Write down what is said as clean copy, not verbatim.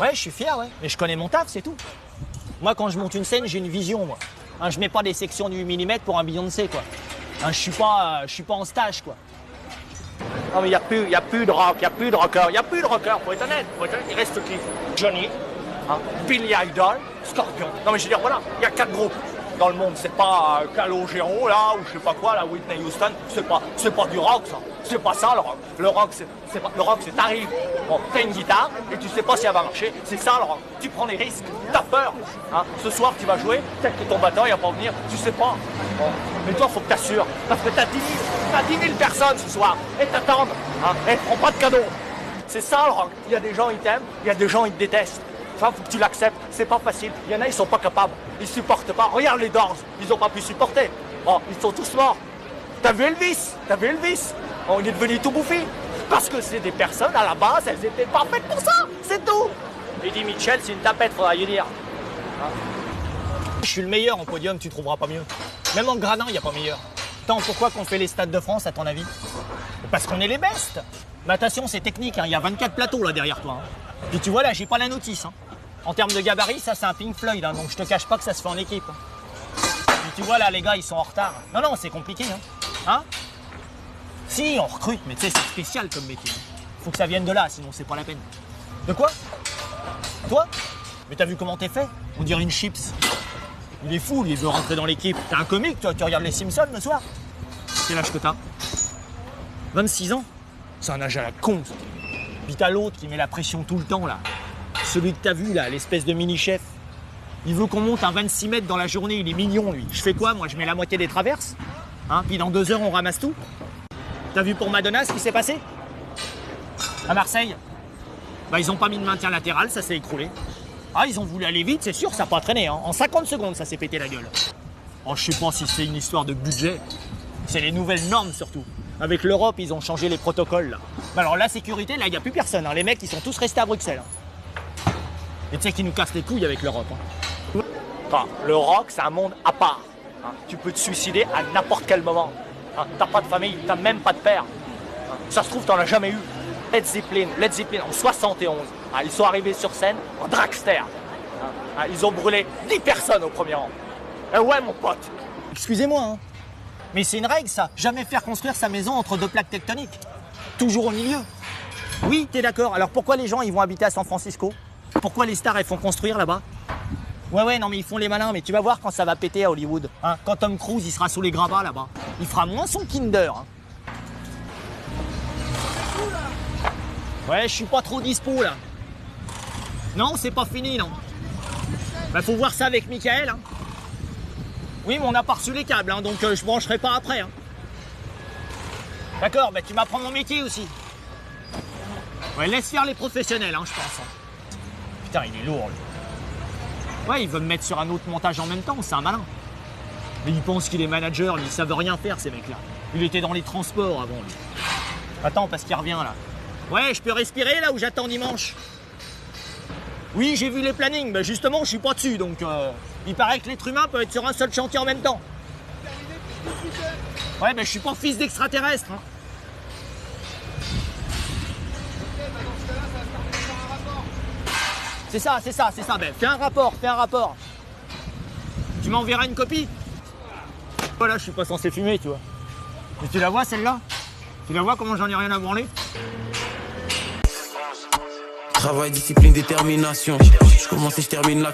Ouais, je suis fier, ouais. Mais je connais mon taf, c'est tout. Moi, quand je monte une scène, j'ai une vision, moi. Hein, je mets pas des sections du 8 mm pour un Beyoncé, quoi. Hein, je suis pas en stage, quoi. Non, mais il y a plus de rock, il y a plus de rocker, faut être honnête. Il reste qui? Johnny, hein, Billy Idol, Scorpion. Non, mais je veux dire, voilà, il y a 4 groupes dans le monde. C'est pas Calogero, là, ou je sais pas quoi, là, Whitney Houston. C'est pas du rock, ça. C'est pas ça, le rock. Le rock, c'est t'arrives, bon, t'as une guitare, et tu sais pas si elle va marcher. C'est ça, le rock. Tu prends des risques, t'as peur. Hein. Ce soir, tu vas jouer, peut-être que ton batteur, il va pas venir, tu sais pas. Bon. Mais toi, faut que t'assures, parce que t'as 10 000 personnes ce soir, et t'attendent, hein, et prends pas de cadeaux. C'est ça, le rock. Il y a des gens, ils t'aiment, il y a des gens, ils te détestent. Ça, faut que tu l'acceptes, c'est pas facile. Il y en a, ils sont pas capables, ils supportent pas. Regarde les Doors, ils ont pas pu supporter. Oh, ils sont tous morts. T'as vu Elvis? Oh, il est devenu tout bouffi. Parce que c'est des personnes, à la base, elles étaient pas faites pour ça, c'est tout. Eddie Mitchell, c'est une tapette, faudra y dire. Hein? Je suis le meilleur en podium, tu trouveras pas mieux. Même en gradin, il n'y a pas meilleur. Tant pourquoi qu'on fait les stades de France, à ton avis? Parce qu'on est les bestes. Mais attention, c'est technique, hein. Il y a 24 plateaux là derrière toi. Hein. Puis tu vois là, j'ai pas la notice. Hein. En termes de gabarit, ça c'est un Pink Floyd, hein, donc je te cache pas que ça se fait en équipe. Hein. Puis tu vois là, les gars, ils sont en retard. Non, c'est compliqué. Hein, si, on recrute, mais tu sais, c'est spécial comme métier. Faut que ça vienne de là, sinon c'est pas la peine. De quoi? Toi? Mais t'as vu comment t'es fait? On dirait une chips. Il est fou, lui, il veut rentrer dans l'équipe. T'es un comique, toi, tu regardes les Simpsons le soir. Quel âge que t'as? 26 ans? C'est un âge à la con, ça. Puis t'as l'autre qui met la pression tout le temps, là. Celui que t'as vu, là, l'espèce de mini-chef. Il veut qu'on monte un 26 mètres dans la journée, il est mignon, lui. Je fais quoi, moi? Je mets la moitié des traverses. Hein? Puis dans 2 heures, on ramasse tout. T'as vu pour Madonna ce qui s'est passé? À Marseille? Bah, ils ont pas mis de maintien latéral, ça s'est écroulé. Ah, ils ont voulu aller vite, c'est sûr, ça n'a pas traîné. Hein. En 50 secondes, ça s'est pété la gueule. Oh, je sais pas si c'est une histoire de budget. C'est les nouvelles normes, surtout. Avec l'Europe, ils ont changé les protocoles, là. Mais alors, la sécurité, là, il n'y a plus personne. Hein. Les mecs, ils sont tous restés à Bruxelles. Hein. Et tu sais qu'ils nous cassent les couilles avec l'Europe. Hein. Enfin, le rock, c'est un monde à part. Hein. Tu peux te suicider à n'importe quel moment. Hein. T'as pas de famille, t'as même pas de père. Hein. Ça se trouve, t'en as jamais eu. Led Zeppelin en 71. Ah, ils sont arrivés sur scène en dragster. Ah, ils ont brûlé 10 personnes au premier rang. Eh ouais, mon pote. Excusez-moi, hein, mais c'est une règle, ça. Jamais faire construire sa maison entre 2 plaques tectoniques. Toujours au milieu. Oui, t'es d'accord. Alors pourquoi les gens, ils vont habiter à San Francisco? Pourquoi les stars, elles font construire là-bas? Ouais, non, mais ils font les malins. Mais tu vas voir quand ça va péter à Hollywood. Hein, quand Tom Cruise, il sera sous les gravats là-bas. Il fera moins son Kinder. Hein. Ouais, je suis pas trop dispo là. Non, c'est pas fini, non. Bah, faut voir ça avec Michael. Hein. Oui, mais on n'a pas reçu les câbles, hein, donc je brancherai pas après. Hein. D'accord, bah tu m'apprends mon métier aussi. Ouais, laisse faire les professionnels, hein, je pense. Hein. Putain, il est lourd, lui. Ouais, il veut me mettre sur un autre montage en même temps, c'est un malin. Mais il pense qu'il est manager, ils savent rien faire, ces mecs-là. Il était dans les transports avant, lui. Attends, parce qu'il revient, là. Ouais, je peux respirer là où j'attends dimanche? Oui, j'ai vu les plannings, mais justement, je suis pas dessus, donc il paraît que l'être humain peut être sur un seul chantier en même temps. Ouais, mais je suis pas fils d'extraterrestre. Hein. C'est ça, ben, fais un rapport. Tu m'enverras une copie? Voilà, je suis pas censé fumer, tu vois. Mais tu la vois, celle-là? Tu la vois comment j'en ai rien à branler? Travail, discipline, détermination. Je commence et je termine là.